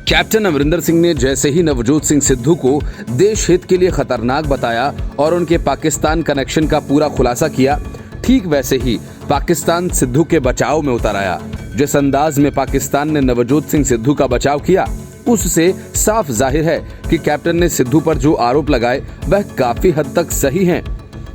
Captain Amarinder Singh ने जैसे ही नवजोत सिंह सिद्धू को देश हित के लिए खतरनाक बताया और उनके पाकिस्तान कनेक्शन का पूरा खुलासा किया, ठीक वैसे ही पाकिस्तान सिद्धू के बचाव में उतर आया। जिस अंदाज में पाकिस्तान ने नवजोत सिंह सिद्धू का बचाव किया, उससे साफ जाहिर है कि कैप्टन ने सिद्धू पर जो आरोप लगाए वह काफी हद तक सही हैं।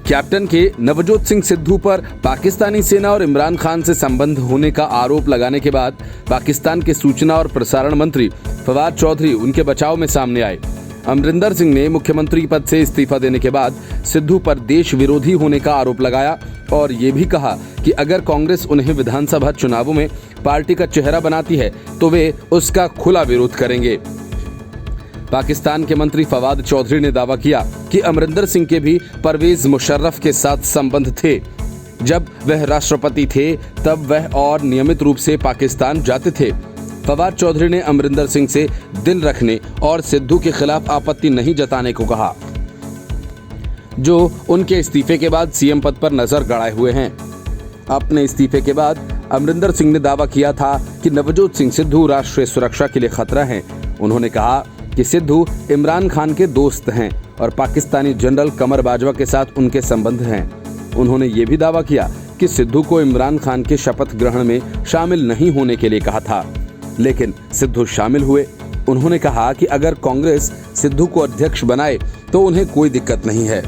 कैप्टन के नवजोत सिंह सिद्धू पर पाकिस्तानी सेना और इमरान खान से संबंध होने का आरोप लगाने के बाद पाकिस्तान के सूचना और प्रसारण मंत्री फवाद चौधरी उनके बचाव में सामने आए। अमरिंदर सिंह ने मुख्यमंत्री पद से इस्तीफा देने के बाद सिद्धू पर देश विरोधी होने का आरोप लगाया और ये भी कहा कि अगर कांग्रेस उन्हें विधानसभा चुनावों में पार्टी का चेहरा बनाती है तो वे उसका खुला विरोध करेंगे। पाकिस्तान के मंत्री फवाद चौधरी ने दावा किया कि अमरिंदर सिंह के भी परवेज मुशर्रफ के साथ संबंध थे। जब वह राष्ट्रपति थे तब वह और नियमित रूप से पाकिस्तान जाते थे। फवाद चौधरी ने अमरिंदर सिंह से दिल रखने और सिद्धू के खिलाफ आपत्ति नहीं जताने को कहा, जो उनके इस्तीफे के बाद सीएम पद पर नजर गड़ाए हुए हैं। अपने इस्तीफे के बाद अमरिंदर सिंह ने दावा किया था कि नवजोत सिंह सिद्धू राष्ट्रीय सुरक्षा के लिए खतरा हैं। उन्होंने कहा कि सिद्धू इमरान खान के दोस्त हैं और पाकिस्तानी जनरल कमर बाजवा के साथ उनके संबंध हैं। उन्होंने ये भी दावा किया कि सिद्धू को इमरान खान के शपथ ग्रहण में शामिल नहीं होने के लिए कहा था, लेकिन सिद्धू शामिल हुए। उन्होंने कहा कि अगर कांग्रेस सिद्धू को अध्यक्ष बनाए तो उन्हें कोई दिक्कत नहीं है,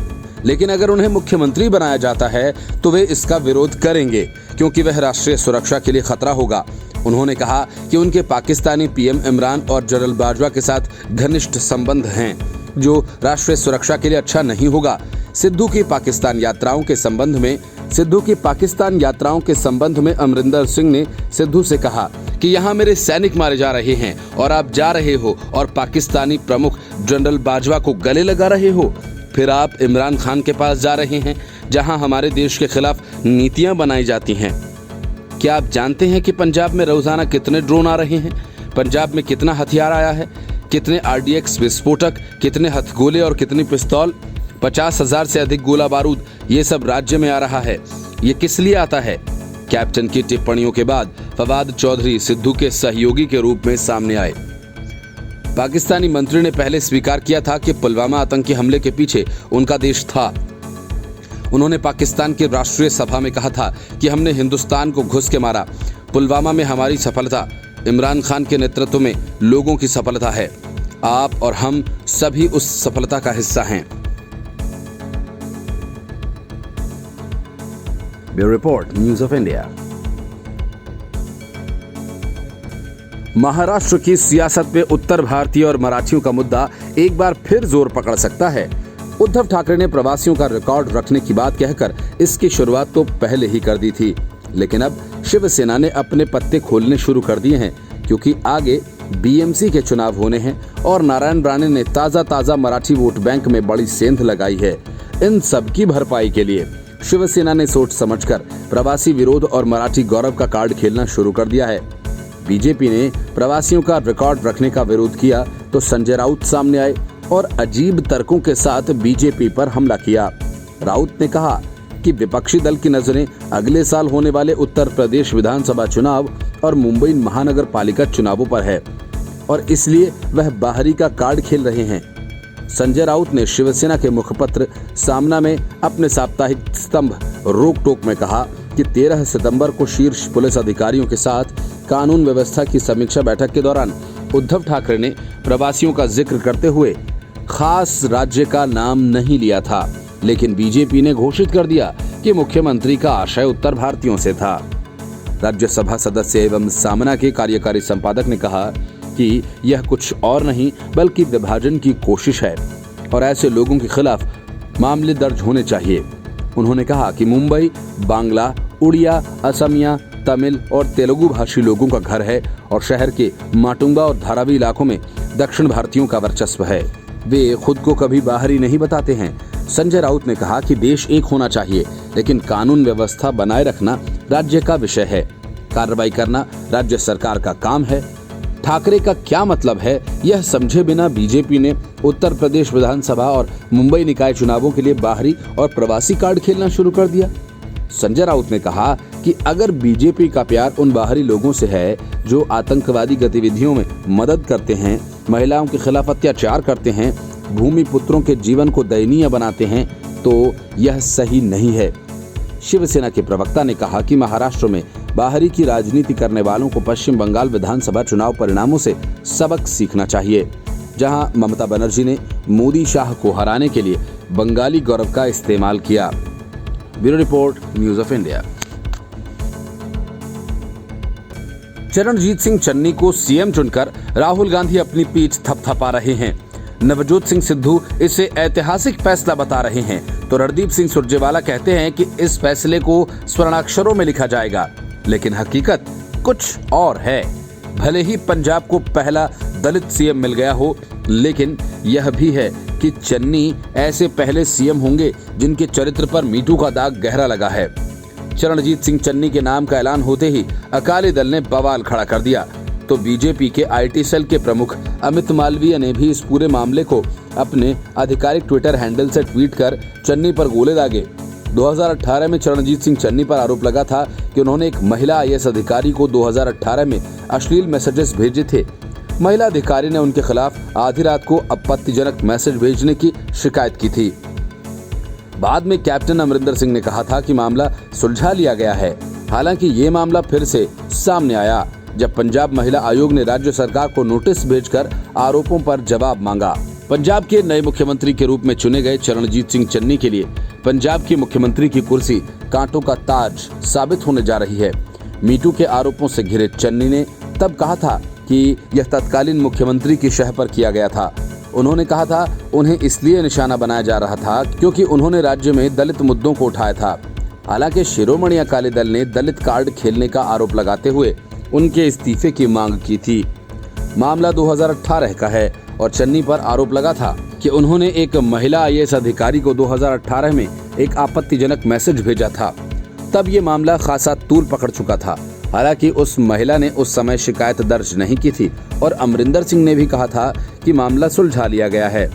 लेकिन अगर उन्हें मुख्यमंत्री बनाया जाता है तो वे इसका विरोध करेंगे क्योंकि वह राष्ट्रीय सुरक्षा के लिए खतरा होगा। उन्होंने कहा कि उनके पाकिस्तानी पीएम इमरान और जनरल बाजवा के साथ घनिष्ठ संबंध हैं, जो राष्ट्रीय सुरक्षा के लिए अच्छा नहीं होगा। सिद्धू की पाकिस्तान यात्राओं के संबंध में अमरिंदर सिंह ने सिद्धू से कहा कि यहाँ मेरे सैनिक मारे जा रहे हैं और आप जा रहे हो और पाकिस्तानी प्रमुख जनरल बाजवा को गले लगा रहे हो। फिर आप इमरान खान के पास जा रहे हैं जहां हमारे देश के खिलाफ नीतियां बनाई जाती हैं। क्या आप जानते हैं कि पंजाब में रोजाना कितने ड्रोन आ रहे हैं? पंजाब में कितना हथियार आया है? कितने आरडीएक्स विस्फोटक, कितने हथगोले और कितनी पिस्तौल? 50,000 से अधिक गोला बारूद, ये सब राज्य में आ रहा है। ये किस लिए आता है? कैप्टन की टिप्पणियों के बाद फवाद चौधरी सिद्धू के सहयोगी के रूप में सामने आए। पाकिस्तानी मंत्री ने पहले स्वीकार किया था कि पुलवामा आतंकी हमले के पीछे उनका देश था। उन्होंने पाकिस्तान की राष्ट्रीय सभा में कहा था कि हमने हिंदुस्तान को घुस के मारा। पुलवामा में हमारी सफलता इमरान खान के नेतृत्व में लोगों की सफलता है। आप और हम सभी उस सफलता का हिस्सा हैं। Bureau report, news of India. Maharashtra की सियासत में उत्तर भारतीय और मराठियों का मुद्दा एक बार फिर जोर पकड़ सकता है। उद्धव ठाकरे ने प्रवासियों का रिकॉर्ड रखने की बात कहकर इसकी शुरुआत तो पहले ही कर दी थी, लेकिन अब शिवसेना ने अपने पत्ते खोलने शुरू कर दिए हैं क्योंकि आगे बीएमसी के चुनाव होने हैं और नारायण राणे ने ताजा मराठी वोट बैंक में बड़ी सेंध लगाई है। इन सब की भरपाई के लिए शिवसेना ने सोच समझकर प्रवासी विरोध और मराठी गौरव का कार्ड खेलना शुरू कर दिया है। बीजेपी ने प्रवासियों का रिकॉर्ड रखने का विरोध किया तो संजय राउत सामने आए और अजीब तर्कों के साथ बीजेपी पर हमला किया। राउत ने कहा कि विपक्षी दल की नजरें अगले साल होने वाले उत्तर प्रदेश विधानसभा चुनाव और मुंबई महानगर पालिका चुनावों पर है और इसलिए वह बाहरी का कार्ड खेल रहे हैं। संजय राउत ने शिवसेना के मुखपत्र सामना में अपने साप्ताहिक स्तंभ रोक टोक में कहा कि 13 सितंबर को शीर्ष पुलिस अधिकारियों के साथ कानून व्यवस्था की समीक्षा बैठक के दौरान उद्धव ठाकरे ने प्रवासियों का जिक्र करते हुए खास राज्य का नाम नहीं लिया था, लेकिन बीजेपी ने घोषित कर दिया कि मुख्यमंत्री का आशय उत्तर भारतीयों से था। राज्यसभा सदस्य एवं सामना के कार्यकारी संपादक ने कहा कि यह कुछ और नहीं बल्कि विभाजन की कोशिश है और ऐसे लोगों के खिलाफ मामले दर्ज होने चाहिए। उन्होंने कहा कि मुंबई बांग्ला, उड़िया, असमिया, तमिल और तेलुगु भाषी लोगों का घर है और शहर के माटुंगा और धारावी इलाकों में दक्षिण भारतीयों का वर्चस्व है। वे खुद को कभी बाहरी नहीं बताते हैं। संजय राउत ने कहा कि देश एक होना चाहिए, लेकिन कानून व्यवस्था बनाए रखना राज्य का विषय है। कार्रवाई करना राज्य सरकार का काम है। ठाकरे का क्या मतलब है, यह समझे बिना बीजेपी ने उत्तर प्रदेश विधानसभा और मुंबई निकाय चुनावों के लिए बाहरी और प्रवासी कार्ड खेलना शुरू कर दिया। संजय राउत ने कहा कि अगर बीजेपी का प्यार उन बाहरी लोगों से है जो आतंकवादी गतिविधियों में मदद करते हैं, महिलाओं के खिलाफ अत्याचार करते हैं, भूमि पुत्रों के जीवन को दयनीय बनाते हैं, तो यह सही नहीं है। शिवसेना के प्रवक्ता ने कहा कि महाराष्ट्र में बाहरी की राजनीति करने वालों को पश्चिम बंगाल विधानसभा चुनाव परिणामों से सबक सीखना चाहिए, जहां ममता बनर्जी ने मोदी शाह को हराने के लिए बंगाली गौरव का इस्तेमाल किया। Bureau report, news of India. Charanjit Singh Channi को सीएम चुनकर राहुल गांधी अपनी पीठ थपथपा रहे हैं। नवजोत सिंह सिद्धू इसे ऐतिहासिक फैसला बता रहे हैं, तो रणदीप सिंह सुरजेवाला कहते हैं कि इस फैसले को स्वर्णाक्षरों में लिखा जाएगा, लेकिन हकीकत कुछ और है। भले ही पंजाब को पहला दलित सीएम मिल गया हो, लेकिन यह भी है कि चन्नी ऐसे पहले सीएम होंगे जिनके चरित्र पर मीटू का दाग गहरा लगा है। चरणजीत सिंह चन्नी के नाम का ऐलान होते ही अकाली दल ने बवाल खड़ा कर दिया, तो बीजेपी के आईटी सेल के प्रमुख अमित मालवीय ने भी इस पूरे मामले को अपने आधिकारिक ट्विटर हैंडल से ट्वीट कर चन्नी पर गोले दागे। 2018 में चरणजीत सिंह चन्नी पर आरोप लगा था कि उन्होंने एक महिला आईएएस अधिकारी को 2018 में अश्लील मैसेजेस भेजे थे। महिला अधिकारी ने उनके खिलाफ आधी रात को आपत्तिजनक मैसेज भेजने की शिकायत की थी। बाद में कैप्टन अमरिंदर सिंह ने कहा था कि मामला सुलझा लिया गया है। हालांकि ये मामला फिर से सामने आया जब पंजाब महिला आयोग ने राज्य सरकार को नोटिस भेजकर आरोपों पर जवाब मांगा। पंजाब के नए मुख्यमंत्री के रूप में चुने गए चरणजीत सिंह चन्नी के लिए पंजाब की मुख्यमंत्री की कुर्सी कांटों का ताज साबित होने जा रही है। मीटू के आरोपों से घिरे चन्नी ने तब कहा था कि यह तत्कालीन मुख्यमंत्री की शह पर किया गया था। उन्होंने कहा था उन्हें इसलिए निशाना बनाया जा रहा था क्योंकि उन्होंने राज्य में दलित मुद्दों को उठाया था। हालांकि शिरोमणि अकाली दल ने दलित कार्ड खेलने का आरोप लगाते हुए उनके इस्तीफे की मांग की थी। मामला 2018 का है और चन्नी पर आरोप लगा था कि उन्होंने एक महिला आईएएस अधिकारी को 2018 में एक आपत्तिजनक मैसेज भेजा था। तब ये मामला खासा तूल पकड़ चुका था। हालांकि उस महिला ने उस समय शिकायत दर्ज नहीं की थी और अमरिंदर सिंह ने भी कहा था कि मामला सुलझा लिया गया है।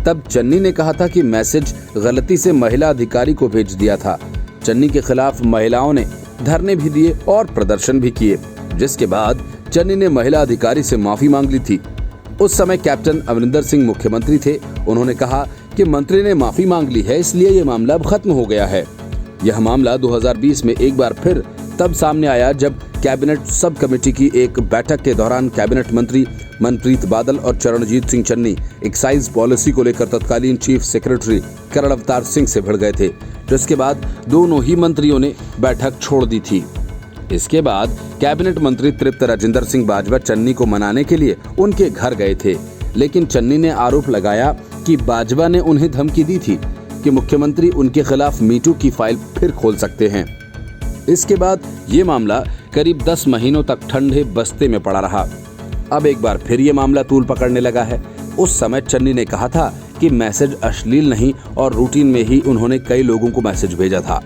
तब चन्नी ने कहा था कि मैसेज गलती से महिला अधिकारी को भेज दिया था। चन्नी के खिलाफ महिलाओं ने धरने भी दिए और प्रदर्शन भी किए, जिसके बाद चन्नी ने महिला अधिकारी से माफी मांग ली थी। उस समय कैप्टन अमरिंदर सिंह मुख्यमंत्री थे। उन्होंने कहा कि मंत्री ने माफी मांग ली है, इसलिए ये मामला अब खत्म हो गया है। यह मामला 2020 में एक बार फिर तब सामने आया जब कैबिनेट सब कमेटी की एक बैठक के दौरान कैबिनेट मंत्री मनप्रीत बादल और चरणजीत सिंह चन्नी एक्साइज पॉलिसी को लेकर तत्कालीन चीफ सेक्रेटरी करण अवतार सिंह से भिड़ गए थे, जिसके बाद दोनों ही मंत्रियों ने बैठक छोड़ दी थी। इसके बाद कैबिनेट मंत्री तृप्त राजेंद्र सिंह बाजवा चन्नी को मनाने के लिए उनके घर गए थे, लेकिन चन्नी ने आरोप लगाया कि बाजवा ने उन्हें धमकी दी थी कि मुख्यमंत्री उनके खिलाफ मीटू की फाइल फिर खोल सकते हैं। इसके बाद ये मामला करीब 10 महीनों तक ठंडे बस्ते में पड़ा रहा। अब एक बार फिर ये मामला तूल पकड़ने लगा है। उस समय चन्नी ने कहा था कि मैसेज अश्लील नहीं और रूटीन में ही उन्होंने कई लोगों को मैसेज भेजा था,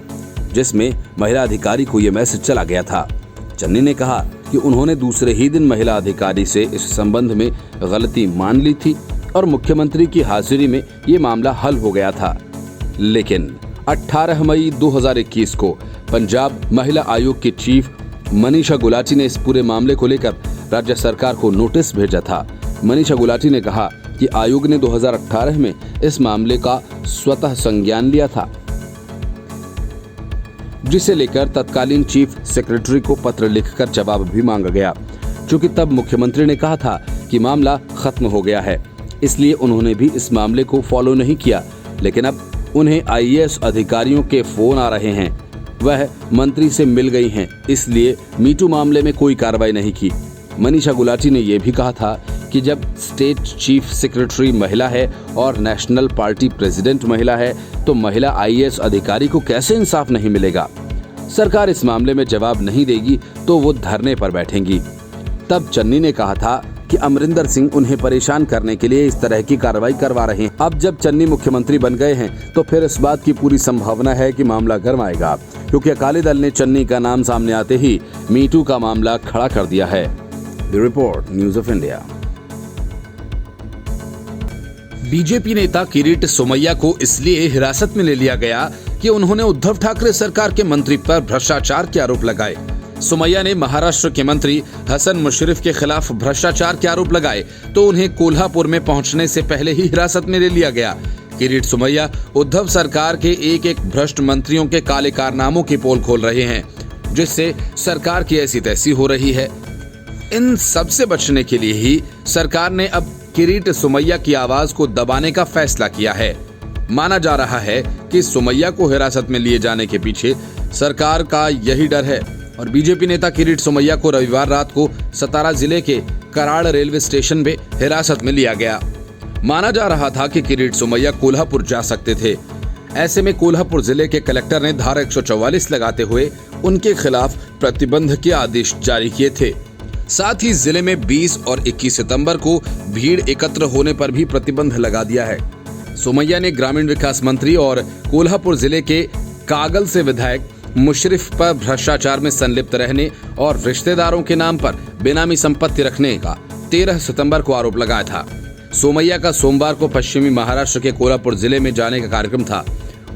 जिसमें महिला अधिकारी को ये मैसेज चला गया था। चन्नी ने कहा कि उन्होंने दूसरे ही दिन महिला अधिकारी से इस संबंध में गलती मान ली थी और मुख्यमंत्री की हाजिरी में ये मामला हल हो गया था। लेकिन 18 मई 2021 को पंजाब महिला आयोग की चीफ मनीषा गुलाटी ने इस पूरे मामले को लेकर राज्य सरकार को नोटिस भेजा था। मनीषा गुलाटी ने कहा कि आयोग ने 2018 में इस मामले का स्वतः संज्ञान लिया था, जिसे लेकर तत्कालीन चीफ सेक्रेटरी को पत्र लिखकर जवाब भी मांगा गया। क्योंकि तब मुख्यमंत्री ने कहा था कि मामला खत्म हो गया है, इसलिए उन्होंने भी इस मामले को फॉलो नहीं किया। लेकिन अब उन्हें आईएएस अधिकारियों के फोन आ रहे हैं, वह मंत्री से मिल गई हैं, इसलिए मीटू मामले में कोई कार्रवाई नहीं की। मनीषा गुलाटी ने यह भी कहा था कि जब स्टेट चीफ सेक्रेटरी महिला है और नेशनल पार्टी प्रेसिडेंट महिला है, तो महिला आईएएस अधिकारी को कैसे इंसाफ नहीं मिलेगा। सरकार इस मामले में जवाब नहीं देगी तो वो धरने पर बैठेंगी। तब चन्नी ने कहा था कि अमरिंदर सिंह उन्हें परेशान करने के लिए इस तरह की कार्रवाई करवा रहे हैं। अब जब चन्नी मुख्यमंत्री बन गए हैं तो फिर इस बात की पूरी संभावना है कि मामला गर्म आएगा, क्योंकि अकाली दल ने चन्नी का नाम सामने आते ही मीटू का मामला खड़ा कर दिया है। Bureau report, news of India. BJP नेता किरीट सोमैया को इसलिए हिरासत में ले लिया गया कि उन्होंने उद्धव ठाकरे सरकार के मंत्री पर भ्रष्टाचार के आरोप लगाए। सुमैया ने महाराष्ट्र के मंत्री हसन मुशर्रफ के खिलाफ भ्रष्टाचार के आरोप लगाए तो उन्हें कोल्हापुर में पहुंचने से पहले ही हिरासत में ले लिया गया। किरीट सोमैया उद्धव सरकार के एक एक भ्रष्ट मंत्रियों के काले कारनामों की पोल खोल रहे हैं, जिससे सरकार की ऐसी तैसी हो रही है। इन सब से बचने के लिए ही सरकार ने अब किरीट सोमैया की आवाज को दबाने का फैसला किया है। माना जा रहा है कि सोमैया को हिरासत में लिए जाने के पीछे सरकार का यही डर है और बीजेपी नेता किरीट सोमैया को रविवार रात को सतारा जिले के कराड़ रेलवे स्टेशन में हिरासत में लिया गया। माना जा रहा था कि किरीट सोमैया कोल्हापुर जा सकते थे। ऐसे में कोल्हापुर जिले के कलेक्टर ने धारा 144 लगाते हुए उनके खिलाफ प्रतिबंध के आदेश जारी किए थे। साथ ही जिले में 20 और 21 सितंबर को भीड़ एकत्र होने पर भी प्रतिबंध लगा दिया है। सोमैया ने ग्रामीण विकास मंत्री और कोल्हापुर जिले के कागल से विधायक मुशर्रफ पर भ्रष्टाचार में संलिप्त रहने और रिश्तेदारों के नाम पर बेनामी संपत्ति रखने का 13 सितंबर को आरोप लगाया था। सोमैया का सोमवार को पश्चिमी महाराष्ट्र के कोल्हापुर जिले में जाने का कार्यक्रम था।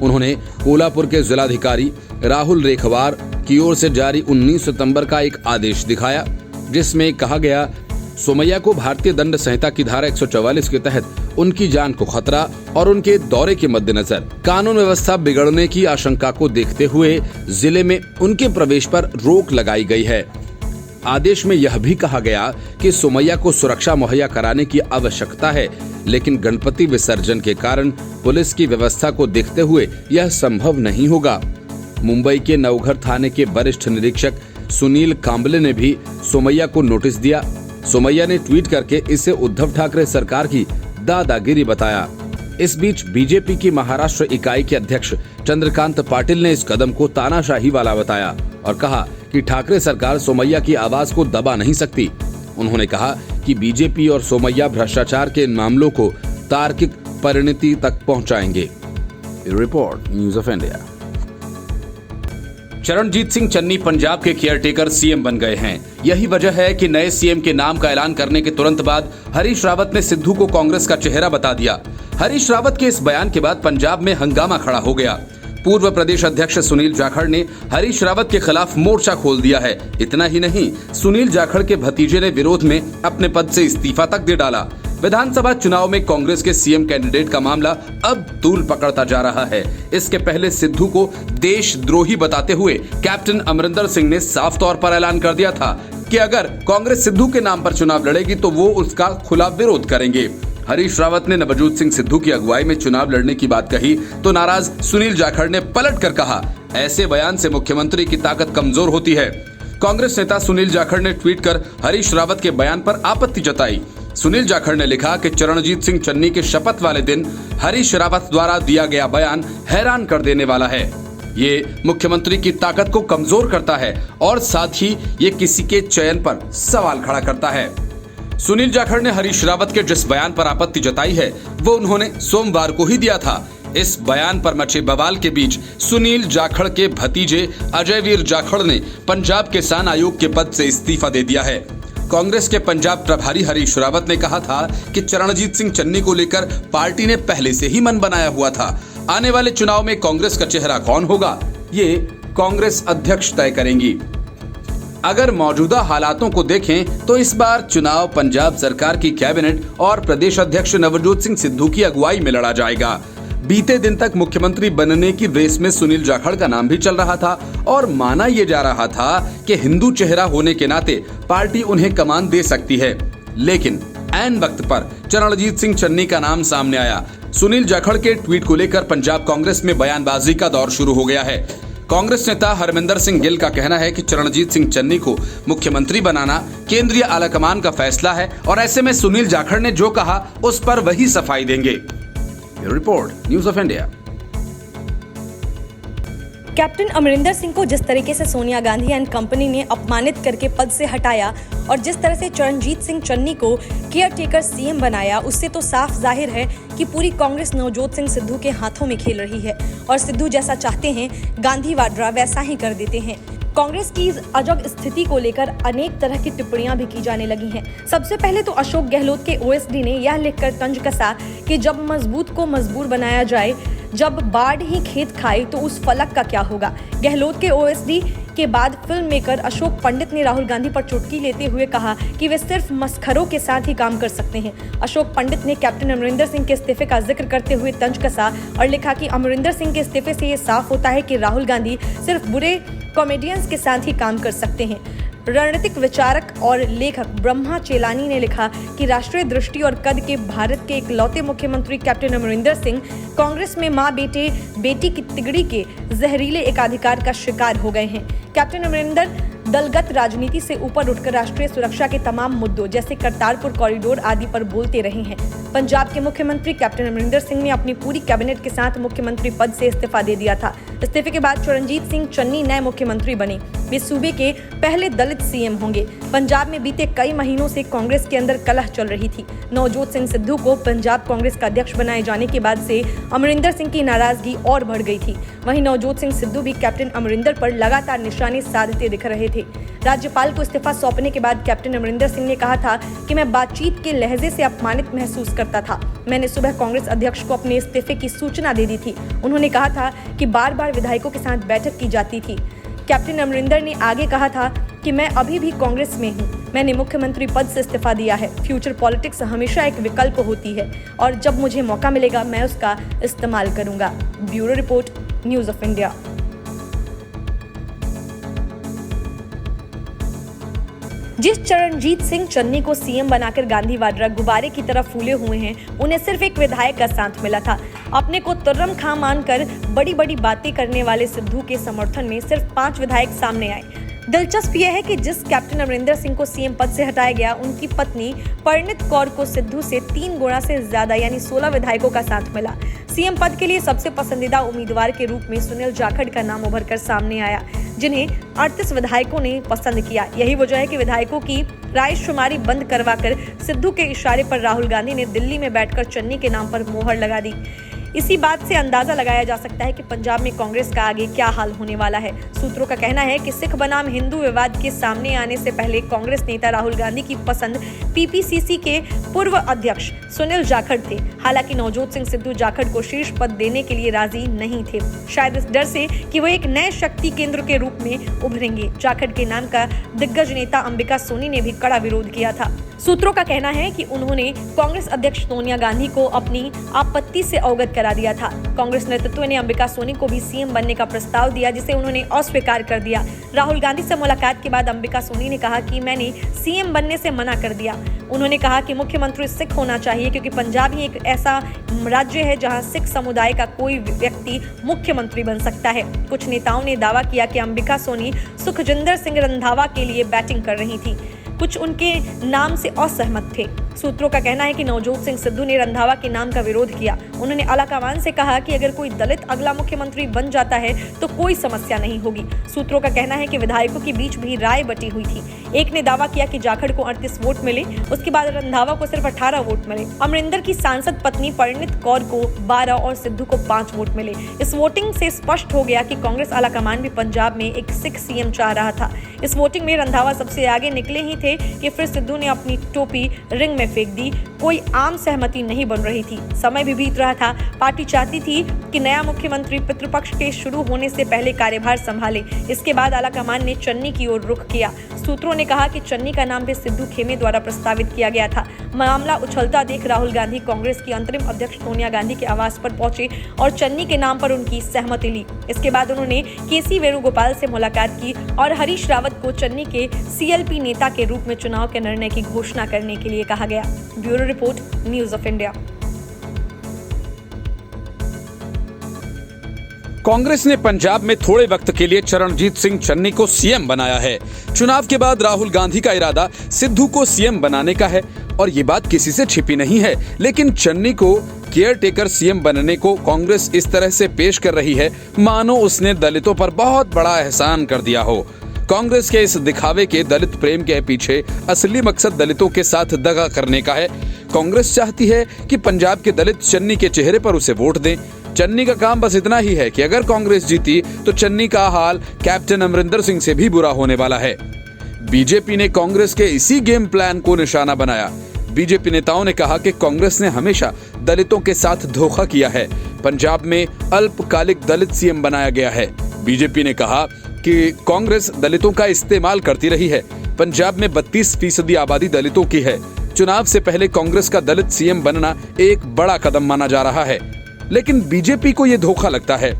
उन्होंने कोल्हापुर के जिलाधिकारी राहुल रेखवार की ओर से जारी 19 सितंबर का एक आदेश दिखाया, जिसमें कहा गया सोमैया को भारतीय दंड संहिता की धारा 144 के तहत उनकी जान को खतरा और उनके दौरे के मद्देनजर कानून व्यवस्था बिगड़ने की आशंका को देखते हुए जिले में उनके प्रवेश पर रोक लगाई गई है। आदेश में यह भी कहा गया कि सोमैया को सुरक्षा मुहैया कराने की आवश्यकता है, लेकिन गणपति विसर्जन के कारण पुलिस की व्यवस्था को देखते हुए यह संभव नहीं होगा। मुंबई के नवघर थाने के वरिष्ठ निरीक्षक सुनील कांबले ने भी सोमैया को नोटिस दिया। सोमैया ने ट्वीट करके इसे उद्धव ठाकरे सरकार की दादागिरी बताया। इस बीच बीजेपी की महाराष्ट्र इकाई के अध्यक्ष चंद्रकांत पाटिल ने इस कदम को तानाशाही वाला बताया और कहा कि ठाकरे सरकार सोमैया की आवाज को दबा नहीं सकती। उन्होंने कहा कि बीजेपी और सोमैया भ्रष्टाचार के मामलों को तार्किक परिणति तक पहुंचाएंगे। Report news of India. Charanjit Singh Channi Punjab के केयरटेकर सीएम बन गए हैं। यही वजह है कि नए सीएम के नाम का ऐलान करने के तुरंत बाद हरीश रावत ने सिद्धू को कांग्रेस का चेहरा बता दिया। हरीश रावत के इस बयान के बाद पंजाब में हंगामा खड़ा हो गया। पूर्व प्रदेश अध्यक्ष सुनील जाखड़ ने हरीश रावत के खिलाफ मोर्चा खोल दिया है। इतना ही नहीं, सुनील जाखड़ के भतीजे ने विरोध में अपने पद से इस्तीफा तक दे डाला। विधानसभा चुनाव में कांग्रेस के सीएम कैंडिडेट का मामला अब तूल पकड़ता जा रहा है। इसके पहले सिद्धू को देशद्रोही बताते हुए कैप्टन अमरिंदर सिंह ने साफ तौर पर ऐलान कर दिया था कि अगर कांग्रेस सिद्धू के नाम पर चुनाव लड़ेगी तो वो उसका खुला विरोध करेंगे। हरीश रावत ने नवजोत सिंह सिद्धू की अगुवाई में चुनाव लड़ने की बात कही तो नाराज सुनील जाखड़ ने पलट कर कहा, ऐसे बयान से मुख्यमंत्री की ताकत कमजोर होती है। कांग्रेस नेता सुनील जाखड़ ने ट्वीट कर हरीश रावत के बयान पर आपत्ति जताई। सुनील जाखड़ ने लिखा कि चरणजीत सिंह चन्नी के शपथ वाले दिन हरीश रावत द्वारा दिया गया बयान हैरान कर देने वाला है। ये मुख्यमंत्री की ताकत को कमजोर करता है और साथ ही ये किसी के चयन पर सवाल खड़ा करता है। सुनील जाखड़ ने हरीश रावत के जिस बयान पर आपत्ति जताई है वो उन्होंने सोमवार को ही दिया था। इस बयान पर मचे बवाल के बीच सुनील जाखड़ के भतीजे अजयवीर जाखड़ ने पंजाब किसान आयोग के पद से इस्तीफा दे दिया है। कांग्रेस के पंजाब प्रभारी हरीश रावत ने कहा था कि चरणजीत सिंह चन्नी को लेकर पार्टी ने पहले से ही मन बनाया हुआ था। आने वाले चुनाव में कांग्रेस का चेहरा कौन होगा, ये कांग्रेस अध्यक्ष तय करेंगी। अगर मौजूदा हालातों को देखें तो इस बार चुनाव पंजाब सरकार की कैबिनेट और प्रदेश अध्यक्ष नवजोत सिंह सिद्धू की अगुवाई में लड़ा जाएगा। बीते दिन तक मुख्यमंत्री बनने की रेस में सुनील जाखड़ का नाम भी चल रहा था और माना यह जा रहा था कि हिंदू चेहरा होने के नाते पार्टी उन्हें कमान दे सकती है। लेकिन ऐन वक्त पर चरणजीत सिंह चन्नी का नाम सामने आया। सुनील जाखड़ के ट्वीट को लेकर पंजाब कांग्रेस में बयानबाजी का दौर शुरू हो गया है। कांग्रेस नेता हरमिंदर सिंह गिल का कहना है कि चरणजीत सिंह चन्नी को मुख्यमंत्री बनाना केंद्रीय आलाकमान का फैसला है और ऐसे में सुनील जाखड़ ने जो कहा उस पर वही सफाई देंगे। Report news of India. Captain Amarinder Singh को जिस तरीके से सोनिया गांधी एंड कंपनी ने अपमानित करके पद से हटाया और जिस तरह से चरणजीत सिंह चन्नी को केयरटेकर सीएम बनाया, उससे तो साफ जाहिर है कि पूरी कांग्रेस नवजोत सिंह सिद्धू के हाथों में खेल रही है और सिद्धू जैसा चाहते हैं गांधी वाड्रा वैसा ही कर देते हैं। कांग्रेस की इस अजब स्थिति को लेकर अनेक तरह की टिप्पणियां भी की जाने लगी हैं। सबसे पहले तो अशोक गहलोत के ओएसडी ने यह लिखकर तंज कसा कि जब मजबूत को मजबूर बनाया जाए जब बाढ़ ही खेत खाए तो उस फलक का क्या होगा। गहलोत के ओएसडी के बाद फिल्म मेकर अशोक पंडित ने राहुल गांधी पर चुटकी लेते हुए कहा कि वे सिर्फ मस्खरों के साथ ही काम कर सकते हैं। अशोक पंडित ने कैप्टन अमरिंदर सिंह के इस्तीफे का जिक्र करते हुए तंज कसा और लिखा कि अमरिंदर सिंह के इस्तीफे से ये साफ होता है कि राहुल गांधी सिर्फ बुरे कॉमेडियंस के साथ ही काम कर सकते हैं। रणनीतिक विचारक और लेखक ब्रह्मा चेलानी ने लिखा कि राष्ट्रीय दृष्टि और कद के भारत के इकलौते मुख्यमंत्री कैप्टन अमरिंदर सिंह कांग्रेस में मां बेटी की तिगड़ी के जहरीले एकाधिकार का शिकार हो गए हैं। कैप्टन अमरिंदर दलगत राजनीति से ऊपर उठकर राष्ट्रीय सुरक्षा के तमाम मुद्दों जैसे करतारपुर कॉरिडोर आदि पर बोलते रहे हैं। पंजाब के मुख्यमंत्री कैप्टन अमरिंदर सिंह ने अपनी पूरी कैबिनेट के साथ मुख्यमंत्री पद से इस्तीफा दे दिया था। इस्तीफे के बाद चरणजीत सिंह चन्नी नए मुख्यमंत्री बने। वे सूबे के पहले दलित सीएम होंगे। पंजाब में बीते कई महीनों से कांग्रेस के अंदर कलह चल रही थी। नवजोत सिंह सिद्धू को पंजाब कांग्रेस का अध्यक्ष बनाए जाने के बाद से अमरिंदर सिंह की नाराजगी और बढ़ गई थी। वहीं नवजोत सिंह सिद्धू भी कैप्टन अमरिंदर पर लगातार निशाने साधते दिख रहे थे। राज्यपाल को इस्तीफा सौंपने के बाद कैप्टन अमरिंदर सिंह ने कहा था कि मैं बातचीत के लहजे से अपमानित महसूस करता था। मैंने सुबह कांग्रेस अध्यक्ष को अपने इस्तीफे की सूचना दे दी थी। उन्होंने कहा था कि बार बार विधायकों के साथ बैठक की जाती थी। कैप्टन अमरिंदर ने आगे कहा था कि मैं अभी भी कांग्रेस में हूं। मैंने मुख्यमंत्री पद से इस्तीफा दिया है। फ्यूचर पॉलिटिक्स हमेशा एक विकल्प होती है और जब मुझे मौका मिलेगा मैं उसका इस्तेमाल करूंगा। Bureau report, news of India. जिस चरणजीत सिंह चन्नी को सीएम बनाकर गांधी वाड्रा गुब्बारे की तरह फूले हुए हैं, उन्हें सिर्फ एक विधायक का साथ मिला था। अपने को तुर्रम खां मानकर बड़ी बड़ी बातें करने वाले सिद्धू के समर्थन में सिर्फ 5 विधायक सामने आए। दिलचस्प यह है कि जिस कैप्टन अमरिंदर सिंह को सीएम पद से हटाया गया, उनकी पत्नी परिणीत कौर को सिद्धू से 3 गुना से ज्यादा यानी 16 विधायकों का साथ मिला। सीएम पद के लिए सबसे पसंदीदा उम्मीदवार के रूप में सुनील जाखड़ का नाम उभर कर सामने आया, जिन्हें 38 विधायकों ने पसंद किया। यही वजह है कि विधायकों की रायशुमारी बंद करवाकर सिद्धू के इशारे पर राहुल गांधी ने दिल्ली में बैठकर चन्नी के नाम पर मोहर लगा दी। इसी बात से अंदाजा लगाया जा सकता है कि पंजाब में कांग्रेस का आगे क्या हाल होने वाला है। सूत्रों का कहना है कि सिख बनाम हिंदू विवाद के सामने आने से पहले कांग्रेस नेता राहुल गांधी की पसंद पीपीसीसी के पूर्व अध्यक्ष सुनील जाखड़ थे। हालांकि नवजोत सिंह सिद्धू जाखड़ को शीर्ष पद देने के लिए राजी नहीं थे, शायद इस डर से कि वो एक नए शक्ति केंद्र के रूप में उभरेंगे। जाखड़ के नाम का दिग्गज नेता अंबिका सोनी ने भी कड़ा विरोध किया था। सूत्रों का कहना है कि उन्होंने कांग्रेस अध्यक्ष सोनिया गांधी को अपनी आपत्ति से अवगत करा दिया था। कांग्रेस नेतृत्व ने अंबिका सोनी को भी सीएम बनने का प्रस्ताव दिया, जिसे उन्होंने अस्वीकार कर दिया। राहुल गांधी से मुलाकात के बाद अंबिका सोनी ने कहा कि मैंने सीएम बनने से मना कर दिया। उन्होंने कहा कि मुख्यमंत्री सिख होना चाहिए, क्योंकि पंजाब ही एक ऐसा राज्य है जहां सिख समुदाय का कोई व्यक्ति मुख्यमंत्री बन सकता है। कुछ नेताओं ने दावा किया कि अंबिका सोनी सुखजिंदर सिंह रंधावा के लिए बैटिंग कर रही थी। कुछ उनके नाम से असहमत थे। सूत्रों का कहना है कि नवजोत सिंह सिद्धू ने रंधावा के नाम का विरोध किया। उन्होंने आलाकमान से कहा कि अगर कोई दलित अगला मुख्यमंत्री बन जाता है तो कोई समस्या नहीं होगी। सूत्रों का कहना है कि विधायकों के बीच भी राय बटी हुई थी। एक ने दावा किया कि जाखड़ को 38 वोट मिले, उसके बाद रंधावा को सिर्फ 18 वोट मिले। अमरिंदर की सांसद पत्नी परिणीत कौर को 12 और सिद्धू को 5 वोट मिले। इस वोटिंग से स्पष्ट हो गया कि कांग्रेस आलाकमान भी पंजाब में एक सिख सीएम चाह रहा था। इस वोटिंग में रंधावा सबसे आगे निकले ही थे कि फिर सिद्धू ने अपनी टोपी रिंग में फेंक दी। कोई आम सहमति नहीं बन रही थी। समय भी बीत रहा था। पार्टी चाहती थी कि नया मुख्यमंत्री पितृपक्ष के शुरू होने से पहले कार्यभार संभाले। इसके बाद आलाकमान ने चन्नी की ओर रुख किया। सूत्रों ने कहा कि चन्नी का नाम भी सिद्धू खेमे द्वारा प्रस्तावित किया गया था। मामला उछलता देख राहुल गांधी कांग्रेस की अंतरिम अध्यक्ष सोनिया गांधी के आवास पर पहुंचे और चन्नी के नाम पर उनकी सहमति ली। इसके बाद उन्होंने केसी वेणुगोपाल से मुलाकात की और हरीश रावत को चन्नी के सीएलपी नेता के रूप में चुनाव के निर्णय की घोषणा करने के लिए कहा गया। Bureau report, news of India. Congress ने पंजाब में थोड़े वक्त के लिए चरणजीत सिंह चन्नी को सीएम बनाया है। चुनाव के बाद राहुल गांधी का इरादा सिद्धू को सीएम बनाने का है और ये बात किसी से छिपी नहीं है। लेकिन चन्नी को केयर टेकर सीएम बनने को कांग्रेस इस तरह से पेश कर रही है मानो उसने दलितों पर बहुत बड़ा एहसान कर दिया हो। कांग्रेस के इस दिखावे के दलित प्रेम के पीछे असली मकसद दलितों के साथ दगा करने का है। कांग्रेस चाहती है कि पंजाब के दलित चन्नी के चेहरे पर उसे वोट दें। चन्नी का काम बस इतना ही है कि अगर कांग्रेस जीती तो चन्नी का हाल कैप्टन अमरिंदर सिंह से भी बुरा होने वाला है। बीजेपी ने कांग्रेस के इसी गेम प्लान को निशाना बनाया। बीजेपी नेताओं ने कहा कि कांग्रेस ने हमेशा दलितों के साथ धोखा किया है। पंजाब में अल्पकालिक दलित सीएम बनाया गया है। बीजेपी ने कहा कि कांग्रेस दलितों का इस्तेमाल करती रही है। पंजाब में 32% आबादी दलितों की है। चुनाव से पहले कांग्रेस का दलित सीएम बनना एक बड़ा कदम माना जा रहा है, लेकिन बीजेपी को यह धोखा लगता है।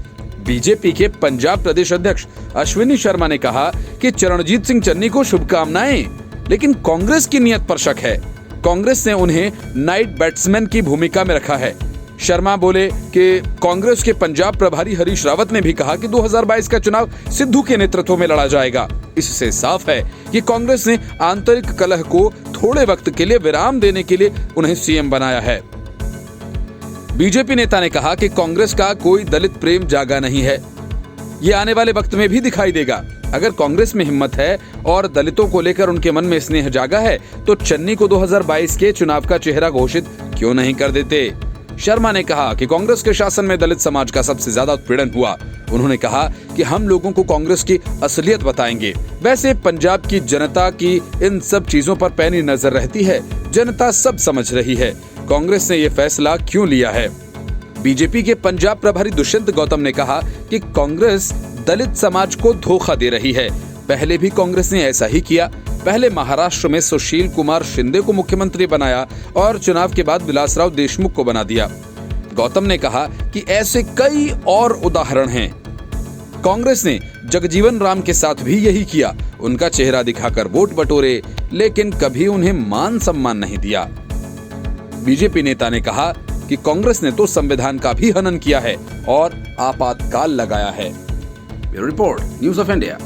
बीजेपी के पंजाब प्रदेश अध्यक्ष अश्विनी शर्मा ने कहा कि चरणजीत सिंह चन्नी को शुभकामनाएं, लेकिन कांग्रेस की नीयत पर शक है। कांग्रेस ने उन्हें नाइट बैट्समैन की भूमिका में रखा है। शर्मा बोले कि कांग्रेस के पंजाब प्रभारी हरीश रावत ने भी कहा कि 2022 का चुनाव सिद्धू के नेतृत्व में लड़ा जाएगा। इससे साफ है कि कांग्रेस ने आंतरिक कलह को थोड़े वक्त के लिए विराम देने के लिए उन्हें सीएम बनाया है। बीजेपी नेता ने कहा कि कांग्रेस का कोई दलित प्रेम जागा नहीं है। ये आने वाले वक्त में भी दिखाई देगा। अगर कांग्रेस में हिम्मत है और दलितों को लेकर उनके मन में स्नेह जागा है तो चन्नी को 2022 के चुनाव का चेहरा घोषित क्यों नहीं कर देते। शर्मा ने कहा कि कांग्रेस के शासन में दलित समाज का सबसे ज्यादा उत्पीड़न हुआ। उन्होंने कहा कि हम लोगों को कांग्रेस की असलियत बताएंगे। वैसे पंजाब की जनता की इन सब चीजों पर पैनी नजर रहती है। जनता सब समझ रही है कांग्रेस ने ये फैसला क्यों लिया है। बीजेपी के पंजाब प्रभारी दुष्यंत गौतम ने कहा कि कांग्रेस दलित समाज को धोखा दे रही है। पहले भी कांग्रेस ने ऐसा ही किया। पहले महाराष्ट्र में सुशील कुमार शिंदे को मुख्यमंत्री बनाया और चुनाव के बाद विलासराव देशमुख को बना दिया। गौतम ने कहा कि ऐसे कई और उदाहरण हैं। कांग्रेस ने जगजीवन राम के साथ भी यही किया। उनका चेहरा दिखाकर वोट बटोरे, लेकिन कभी उन्हें मान सम्मान नहीं दिया। बीजेपी नेता ने कहा कि कांग्रेस ने तो संविधान का भी हनन किया है और आपातकाल लगाया है। Bureau report, news of India.